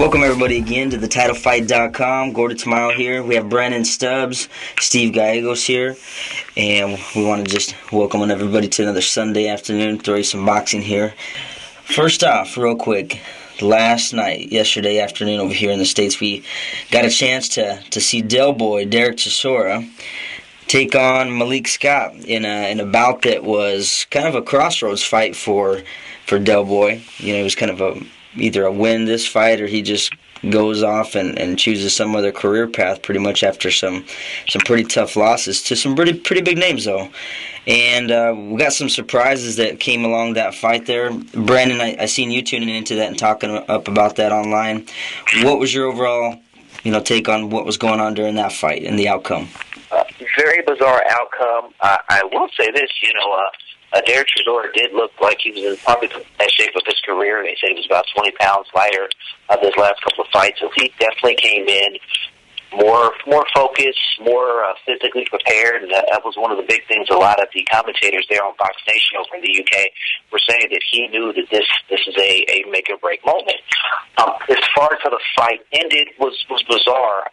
Welcome everybody again to TheTitleFight.com. Gordie, Tamayo here. We have Brandon Stubbs, Steve Gallegos here, and we want to just welcome everybody to another Sunday afternoon, throw you some boxing here. First off, real quick, yesterday afternoon over here in the States, we got a chance to see Del Boy, Derek Chisora, take on Malik Scott in a bout that was kind of a crossroads fight for Del Boy. You know, it was kind of either a win this fight or he just goes off and chooses some other career path pretty much after some pretty tough losses to some pretty big names though. And we got some surprises that came along that fight there. Brandon, I seen you tuning into that and talking up about that online. What was your overall take on what was going on during that fight and the outcome? Very bizarre outcome. I will say this, Derek Chisora did look like he was in probably the best shape of his career. They said he was about 20 pounds lighter of his last couple of fights. So he definitely came in more focused, more physically prepared. And that was one of the big things a lot of the commentators there on Fox Nation over in the UK were saying, that he knew that this is a make-or-break moment. As far as how the fight ended was bizarre.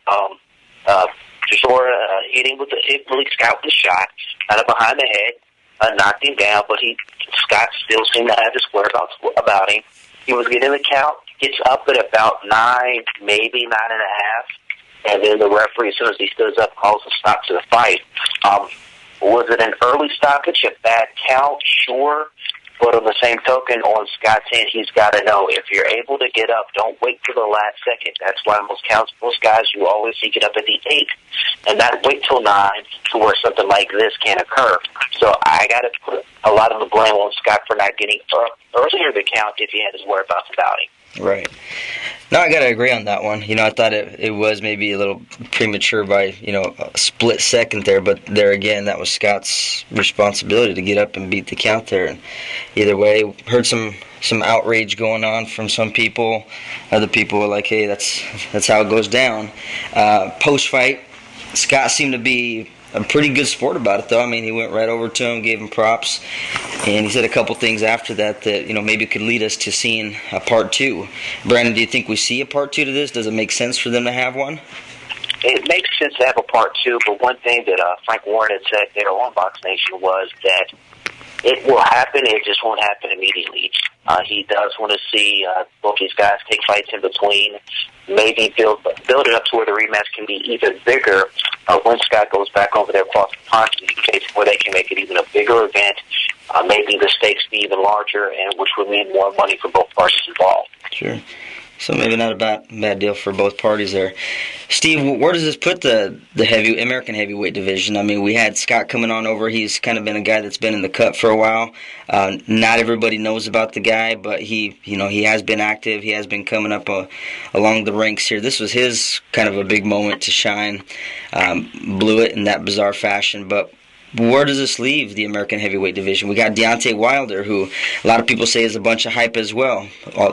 Chisora hitting Malik Scott with a shot out of behind the head. Knocked him down, but Scott still seemed to have his whereabouts about him. He was getting the count, gets up at about 9, maybe 9.5, and then the referee, as soon as he stood up, calls a stop to the fight. Was it an early stoppage, a bad count? Sure. But on the same token, on Scott's end, he's got to know, if you're able to get up, don't wait till the last second. That's why most guys, you always see get up at the 8th, and not wait till 9 to where something like this can occur. So I got to put a lot of the blame on Scott for not getting up earlier the count if he had his whereabouts about him. Right. No, I got to agree on that one. I thought it was maybe a little premature by, a split second there, but there again, that was Scott's responsibility to get up and beat the count there. And either way, heard some outrage going on from some people. Other people were like, hey, that's how it goes down. Post-fight, Scott seemed to be a pretty good sport about it, though. I mean, he went right over to him, gave him props, and he said a couple things after that maybe could lead us to seeing a part 2. Brandon, do you think we see a part 2 to this? Does it make sense for them to have one? It makes sense to have a part 2, but one thing that Frank Warren had said there on Box Nation was that it will happen, it just won't happen immediately. He does want to see both these guys take fights in between, maybe build it up to where the rematch can be even bigger when Scott goes back over there across the pond in case where they can make it even a bigger event, maybe the stakes be even larger, and which would mean more money for both parties involved. Sure. So maybe not a bad deal for both parties there. Steve, where does this put the American heavyweight division? I mean, we had Scott coming on over. He's kind of been a guy that's been in the cut for a while. Not everybody knows about the guy, but he has been active. He has been coming up along the ranks here. This was his kind of a big moment to shine. Blew it in that bizarre fashion, but where does this leave the American heavyweight division? We got Deontay Wilder, who a lot of people say is a bunch of hype as well.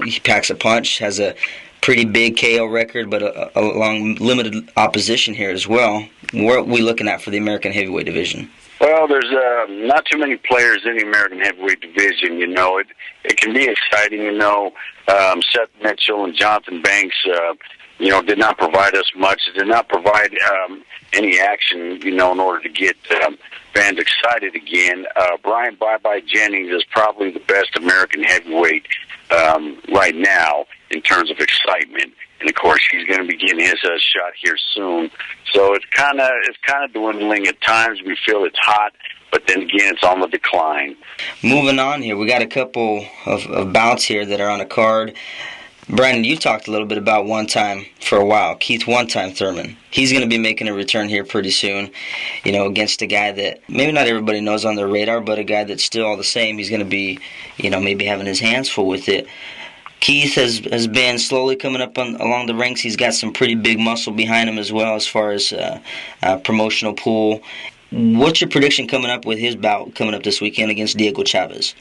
He packs a punch, has a pretty big KO record, but a long limited opposition here as well. What are we looking at for the American heavyweight division? Well, there's not too many players in the American heavyweight division. It can be exciting. Seth Mitchell and Jonathan Banks, did not provide us much. Did not provide any action, in order to get fans excited again. Brian Bye-Bye Jennings is probably the best American heavyweight right now in terms of excitement. And of course, he's going to be getting his shot here soon. So it's kind of dwindling at times. We feel it's hot, but then again, it's on the decline. Moving on here, we got a couple of bouts here that are on a card. Brandon, you talked a little bit about One Time for a while. Keith One Time Thurman. He's going to be making a return here pretty soon, against a guy that maybe not everybody knows on their radar, but a guy that's still all the same. He's going to be, maybe having his hands full with it. Keith has been slowly coming up along the ranks. He's got some pretty big muscle behind him as well as far as promotional pool. What's your prediction coming up with his bout coming up this weekend against Diego Chavez?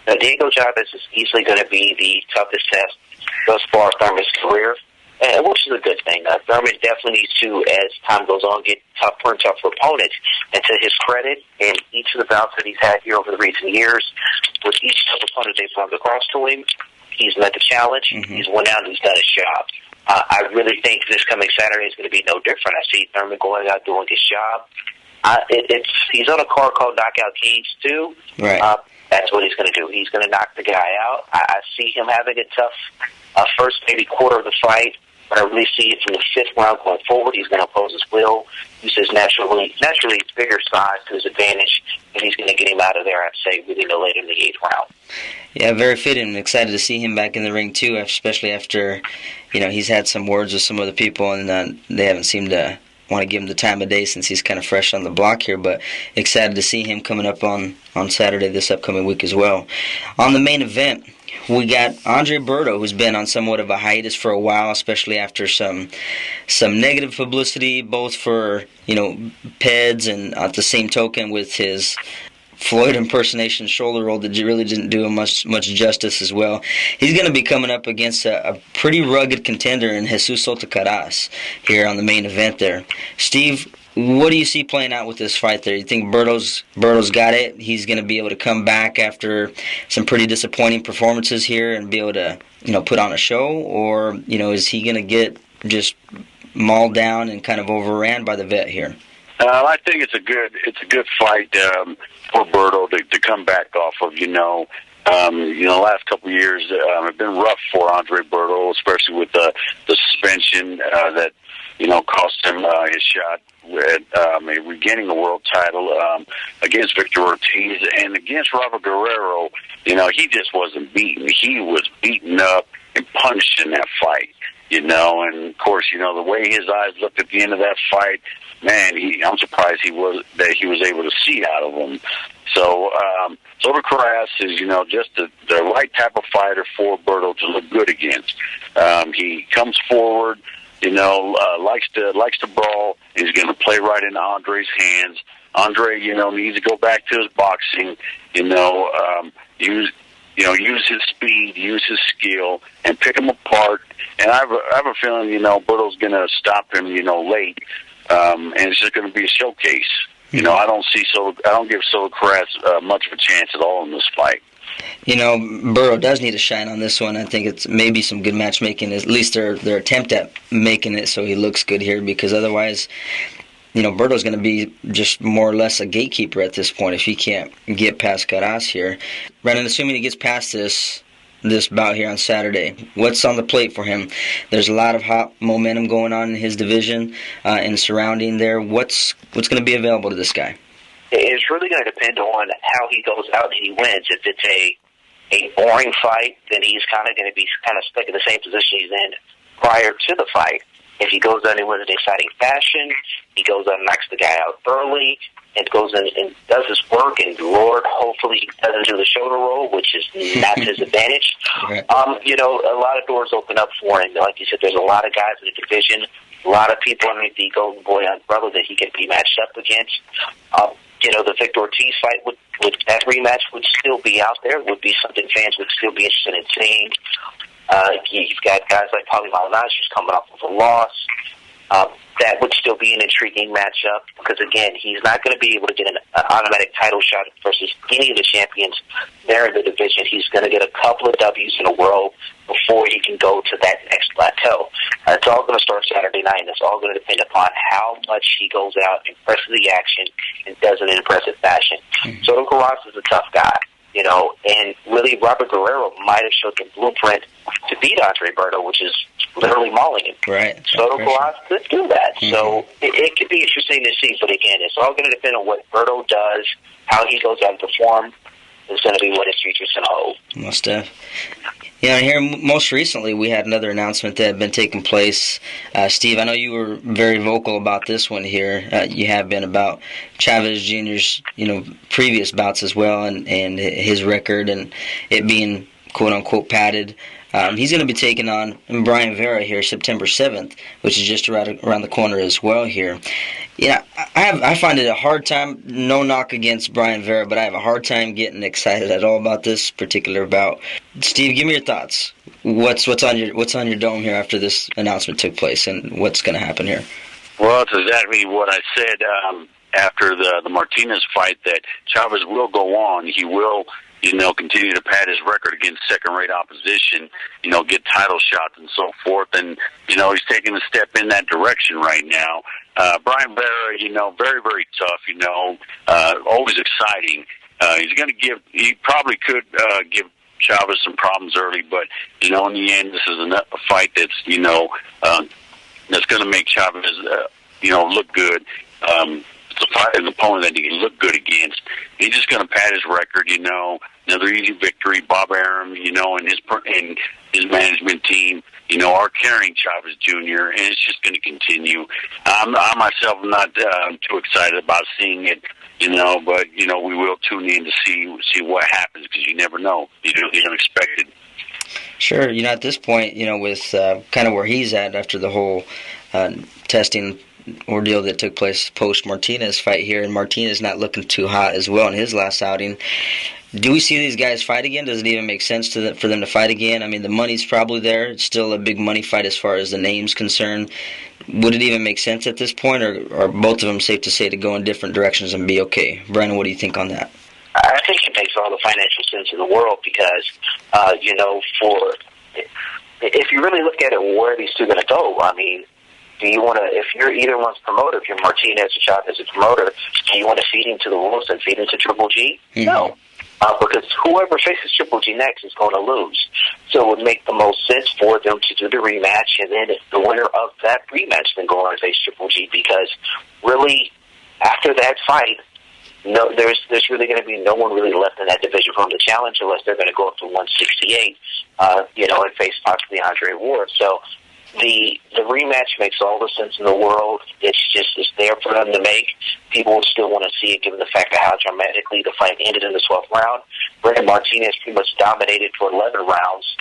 Diego Chavez is easily going to be the toughest test thus far Thurman's career, which is a good thing. Thurman definitely needs to, as time goes on, get tougher and tougher opponents. And to his credit, in each of the bouts that he's had here over the recent years, with each tough opponent they've brought across to him, he's met the challenge, he's went out and he's done his job. I really think this coming Saturday is going to be no different. I see Thurman going out doing his job. He's on a card called Knockout Kings too. Right. That's what he's going to do. He's going to knock the guy out. I see him having a tough first maybe quarter of the fight, but I really see it from the fifth round going forward. He's going to oppose his will, use his naturally bigger size to his advantage, and he's going to get him out of there, I'd say, really no later in the eighth round. Yeah, very fitting. I'm excited to see him back in the ring too, especially after, he's had some words with some other people, and they haven't seemed to want to give him the time of day since he's kind of fresh on the block here, but excited to see him coming up on Saturday this upcoming week as well. On the main event, we got Andre Berto, who's been on somewhat of a hiatus for a while, especially after some negative publicity, both for, PEDs and at the same token with his Floyd impersonation shoulder roll that really didn't do him much justice as well. He's going to be coming up against a pretty rugged contender in Berto-Karass here on the main event there. Steve, what do you see playing out with this fight there? You think Berto's got it? He's going to be able to come back after some pretty disappointing performances here and be able to, put on a show? Or, is he going to get just mauled down and kind of overran by the vet here? I think it's a good fight for Berto to come back off of. The last couple of years have been rough for Andre Berto, especially with the suspension that cost him his shot at regaining the world title against Victor Ortiz and against Robert Guerrero. He just wasn't beaten. He was beaten up and punched in that fight. And of course, the way his eyes looked at the end of that fight, man, I'm surprised he was able to see out of him. So, Berto-Karass is, just the right type of fighter for Berto to look good against. He comes forward, likes to brawl. He's going to play right into Andre's hands. Andre, needs to go back to his boxing. Use his speed, use his skill, and pick him apart. And I have a feeling, Berto's going to stop him, late, and it's just going to be a showcase. I don't give Berto-Karass much of a chance at all in this fight. Berto does need to shine on this one. I think it's maybe some good matchmaking, at least their attempt at making it so he looks good here, because otherwise, Berto's going to be just more or less a gatekeeper at this point if he can't get past Karass here. Brennan, assuming he gets past this bout here on Saturday, what's on the plate for him? There's a lot of hot momentum going on in his division and surrounding there. What's going to be available to this guy? It's really going to depend on how he goes out and he wins. If it's a boring fight, then he's kind of going to be stuck in the same position he's in prior to the fight. If he goes out and wins in exciting fashion, he goes out and knocks the guy out early, and goes in and does his work, and Lord, hopefully he doesn't do the shoulder roll, which is not his advantage. Right. A lot of doors open up for him. Like you said, there's a lot of guys in the division, a lot of people underneath the Golden Boy umbrella that he can be matched up against. The Victor Ortiz fight would that rematch would still be out there. It would be something fans would still be interested in seeing. You've got guys like Paulie Malignaggi who's coming off of a loss. That would still be an intriguing matchup because, again, he's not going to be able to get an automatic title shot versus any of the champions there in the division. He's going to get a couple of W's in a row before he can go to that next plateau. It's all going to start Saturday night, and it's all going to depend upon how much he goes out, impresses the action, and does it in impressive fashion. So Berto-Karass is a tough guy. And really Robert Guerrero might have showed the blueprint to beat Andre Berto, which is literally mauling him. Right. So Berto-Karass could do that. Mm-hmm. So it could be interesting to see. But again, it's all going to depend on what Berto does, how he goes out and perform. Is going to be what his future's going to hold. Most definitely. Here most recently we had another announcement that had been taking place. Steve, I know you were very vocal about this one here. You have been about Chavez Jr.'s previous bouts as well and his record and it being quote-unquote padded. He's going to be taking on Brian Vera here September 7th, which is just around the corner as well here. I find it a hard time, no knock against Brian Vera, but I have a hard time getting excited at all about this particular bout. Steve, give me your thoughts. What's on your dome here after this announcement took place, and what's going to happen here? Well, it's exactly what I said after the Martinez fight, that Chavez will go on. He will continue to pad his record against second-rate opposition, get title shots and so forth. And, he's taking a step in that direction right now. Brian Vera, very, very tough, always exciting. He probably could give Chavez some problems early, but, in the end, this is a fight that's, that's going to make Chavez, look good. It's a fight, an opponent that he can look good against. He's just going to pad his record, another easy victory. Bob Arum, and his management team, are carrying Chavez Jr., and it's just going to continue. I myself am not too excited about seeing it, but, we will tune in to see what happens, because you never know. You don't expect it. Sure. At this point, with kind of where he's at after the whole testing ordeal that took place post-Martinez fight here, and Martinez not looking too hot as well in his last outing. Do we see these guys fight again? Does it even make sense for them to fight again? I mean, the money's probably there. It's still a big money fight as far as the name's concerned. Would it even make sense at this point, or are both of them safe to say to go in different directions and be okay? Brandon, what do you think on that? I think it makes all the financial sense in the world because, if you really look at it, where are these two going to go? I mean, do you want to, if you're either one's promoter, if you're Martinez or Chavez as a promoter, do you want to feed into the wolves and feed into Triple G? Mm-hmm. No. Because whoever faces Triple G next is going to lose. So it would make the most sense for them to do the rematch, and then the winner of that rematch then go on and face Triple G, because really, after that fight, no, there's really going to be no one really left in that division for them to challenge, unless they're going to go up to 168, and face possibly Andre Ward. So the rematch makes all the sense in the world. It's there for them to make. People would still want to see it, given the fact of how dramatically the fight ended in the 12th round. Brandon Martinez pretty much dominated for 11 rounds.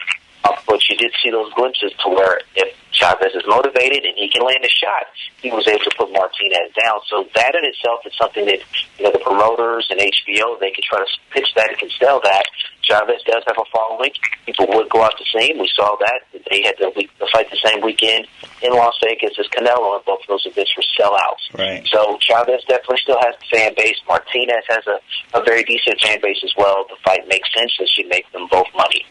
But you did see those glimpses to where if Chavez is motivated and he can land a shot, he was able to put Martinez down. So that in itself is something that the promoters and HBO, they can try to pitch that and can sell that. Chavez does have a following. People would go out to see him. We saw that. They had the fight the same weekend in Las Vegas as Canelo, and both of those events were sellouts. Right. So Chavez definitely still has the fan base. Martinez has a very decent fan base as well. The fight makes sense. It should make them both money.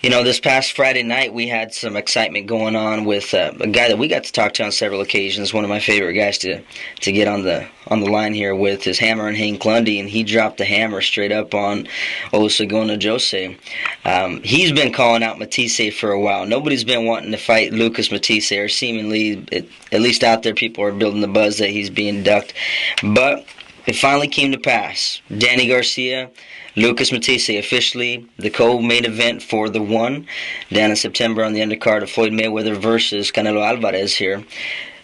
This past Friday night, we had some excitement going on with a guy that we got to talk to on several occasions. One of my favorite guys to get on the line here with is Hammer and Hank Lundy, and he dropped the hammer straight up on Olusegun Jose. He's been calling out Matthysse for a while. Nobody's been wanting to fight Lucas Matthysse, or seemingly, at least out there, people are building the buzz that he's being ducked. But it finally came to pass. Danny Garcia, Lucas Matthysse, officially the co-main event for the one down in September on the undercard of Floyd Mayweather versus Canelo Alvarez here.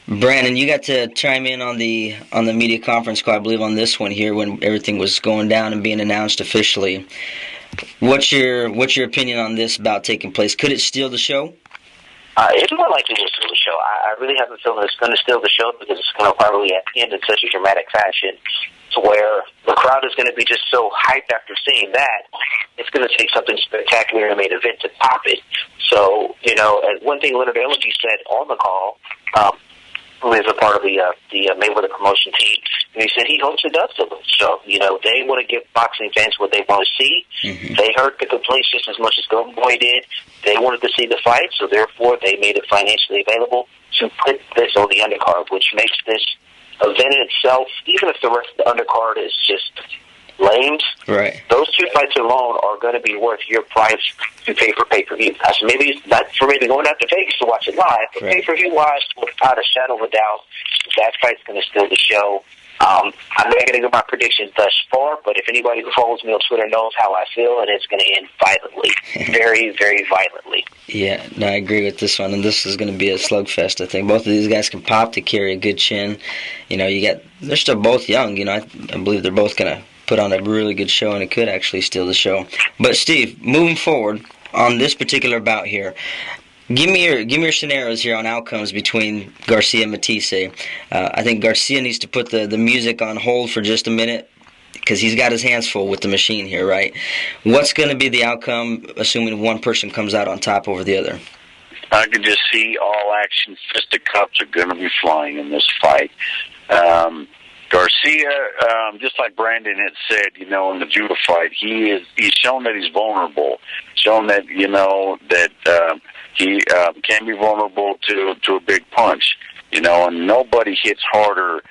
Brandon, you got to chime in on the media conference call, I believe, on this one here when everything was going down and being announced officially. What's your opinion on this bout taking place? Could it steal the show? It's more likely to steal the show. I really have a feeling it's going to steal the show, because it's going to probably end in such a dramatic fashion to where the crowd is going to be just so hyped after seeing that, it's going to take something spectacular in the main event to top it. So, and one thing Leonard Ellerby said on the call, who is a part of the Mayweather promotion team, and he said he hopes it does steal the show. They want to give boxing fans what they want to see. Mm-hmm. They heard the complaints just as much as Golden Boy did. They wanted to see the fight, so therefore they made it financially available to put this on the undercard, which makes this event in itself, even if the rest of the undercard is just lames, right, those two fights alone are going to be worth your price to pay for pay-per-view. So maybe it's not for maybe going out to Vegas to watch it live, but right, pay-per-view-wise, without a shadow of a doubt, that fight's going to steal the show. I'm not going to give my predictions thus far, but if anybody who follows me on Twitter knows how I feel, and it's going to end violently, very, very violently. Yeah, no, I agree with this one, and this is going to be a slugfest, I think. Both of these guys can pop to carry a good chin. They're still both young. I believe they're both going to put on a really good show, and it could actually steal the show. But Steve, moving forward on this particular bout here, give me your scenarios here on outcomes between Garcia and Matthysse. I think Garcia needs to put the music on hold for just a minute, because he's got his hands full with the machine here, right? What's going to be the outcome, assuming one person comes out on top over the other? I can just see all action fisticuffs are going to be flying in this fight. Garcia, just like Brandon had said, in the judo fight, he's shown that he's vulnerable, shown that that he can be vulnerable to a big punch, and nobody hits harder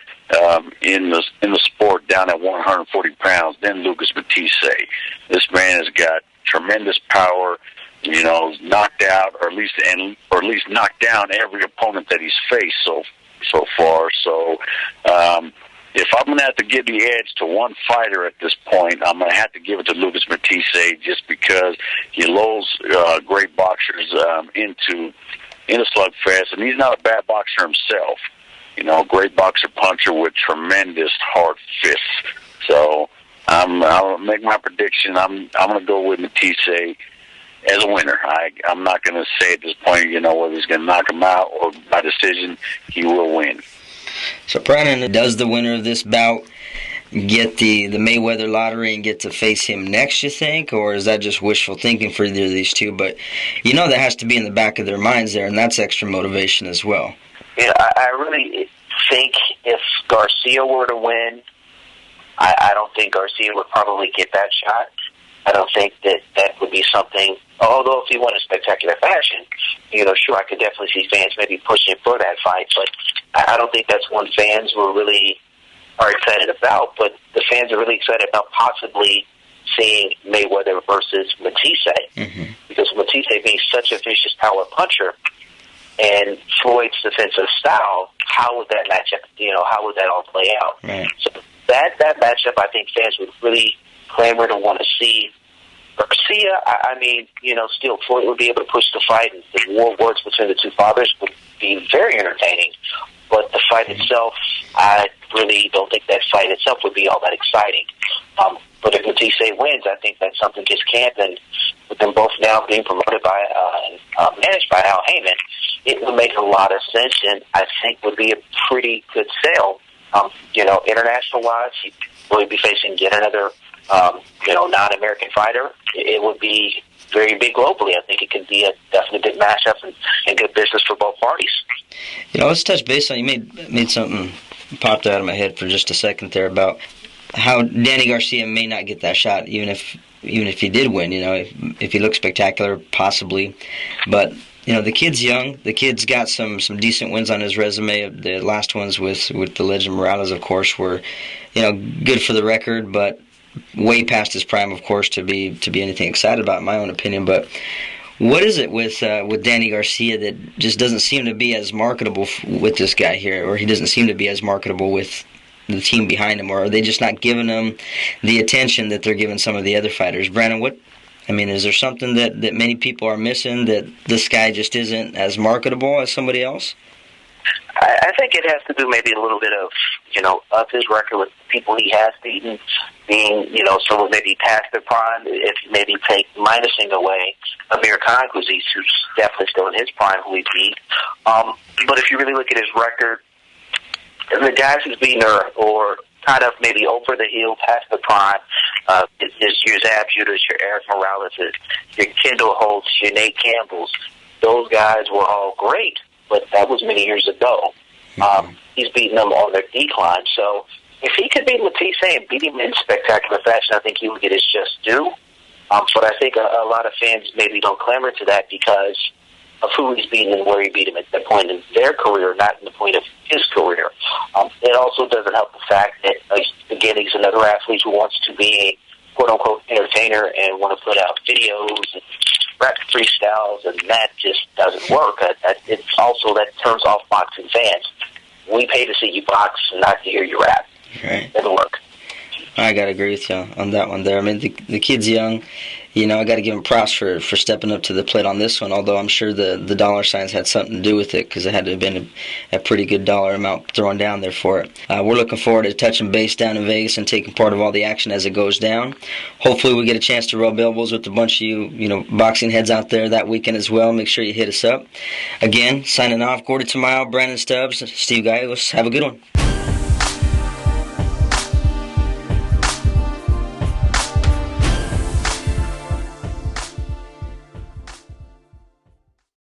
in the sport down at 140 pounds than Lucas Matthysse. This man has got tremendous power. Knocked out, or at least knocked down every opponent that he's faced so far. So, if I'm going to have to give the edge to one fighter at this point, I'm going to have to give it to Lucas Matthysse, just because he lulls great boxers into slugfest, and he's not a bad boxer himself. Great boxer puncher with tremendous hard fists. So I'll make my prediction. I'm going to go with Matthysse as a winner. I'm not going to say at this point, whether he's going to knock him out or by decision. He will win. So, Brandon, does the winner of this bout get the Mayweather lottery and get to face him next, you think? Or is that just wishful thinking for either of these two? But that has to be in the back of their minds there, and that's extra motivation as well. Yeah, I really think if Garcia were to win, I don't think Garcia would probably get that shot. I don't think that would be something, although if he won in spectacular fashion, sure, I could definitely see fans maybe pushing for that fight, but I don't think that's one fans really are excited about. But the fans are really excited about possibly seeing Mayweather versus Matthysse, because Matthysse being such a vicious power puncher and Floyd's defensive style, how would that match up? How would that all play out? Right. So that matchup, I think fans would really clamor to want to see. Garcia, still Floyd would be able to push the fight, and the war words between the two fathers would be very entertaining. But the fight itself, I really don't think that fight itself would be all that exciting. But if Matthysse wins, I think that's something his camp, and with them both now being promoted by and managed by Al Heyman, it would make a lot of sense, and I think would be a pretty good sale. International-wise, he'd really be facing yet another non-American fighter. It would be very big globally. I think it could be a definitely big matchup and good business for both parties. Let's touch base on, you made something popped out of my head for just a second there about how Danny Garcia may not get that shot, even if he did win. If he looks spectacular, possibly. But the kid's young. The kid's got some decent wins on his resume. The last ones with the legend Morales, of course, were good for the record, but way past his prime, of course, to be anything excited about, in my own opinion. But what is it with Danny Garcia that just doesn't seem to be as marketable with this guy here, or he doesn't seem to be as marketable with the team behind him, or are they just not giving him the attention that they're giving some of the other fighters? Brandon, is there something that many people are missing, that this guy just isn't as marketable as somebody else? I think it has to do maybe a little bit of his record with people he has beaten, being, someone maybe past their prime. If maybe take minusing away Amir Khan, who's definitely still in his prime, who he beat. But if you really look at his record, the guys he's beaten or kind of maybe over the hill, past the prime, your Zab Judas, your Eric Morales, your Kendall Holtz, your Nate Campbells, those guys were all great, but that was many years ago. He's beaten them on their decline. So if he could beat Matthysse and beat him in spectacular fashion, I think he would get his just due. But I think a lot of fans maybe don't clamor to that because of who he's beaten and where he beat him at that point in their career, not in the point of his career. It also doesn't help the fact that, again, he's another athlete who wants to be a quote-unquote entertainer and want to put out videos and rap freestyles, and that just doesn't work. It's also that turns off boxing fans. We pay to see you box, not to hear you rap. Right. It doesn't work. I got to agree with you on that one there. The kid's young. I got to give him props for stepping up to the plate on this one, although I'm sure the dollar signs had something to do with it, because it had to have been a pretty good dollar amount thrown down there for it. We're looking forward to touching base down in Vegas and taking part of all the action as it goes down. Hopefully we get a chance to rub elbows with a bunch of you boxing heads out there that weekend as well. Make sure you hit us up. Again, signing off, Gordie Tamayo, Brandon Stubbs, Steve Gallegos. Have a good one.